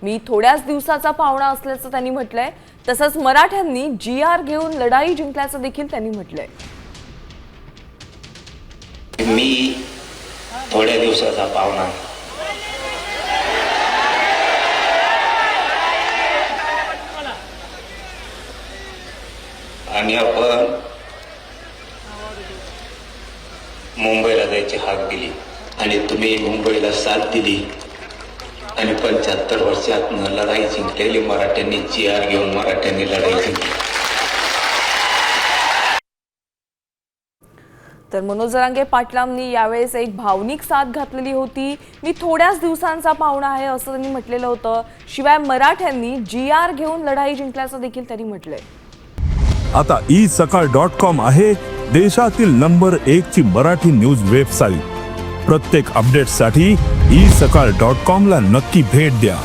मी थोड्याच दिवसाचा पाहुणा असल्याचं त्यांनी म्हटलंय। तसंच मराठ्यांनी GR घेऊन लढाई जिंकल्याचं देखील त्यांनी म्हटलंय। मी थोड्या दिवसाचा पाहुणा आणि आपण मुंबईला जायची हाक दिली आणि तुम्ही मुंबईला साथ दिली आणि 75 वर्षात लढाई जिंकलेली मराठ्यांनी GR घेऊन मराठ्यांनी लढाई जिंकली। तर मनोज जरांगे पाटलांनी यावेळेस एक भावनिक साथ घातलेली होती। मी थोड्याच दिवसांचा पाहुणा आहे असं त्यांनी म्हटलेलं होतं। शिवाय मराठ्यांनी GR घेऊन लढाई जिंकल्याचं देखील त्यांनी म्हटलंय। आता isakal.com आहे देशातील नंबर 1 ची मराठी न्यूज वेबसाईट। प्रत्येक अपडेटसाठी isakal.com ला नक्की भेट द्या।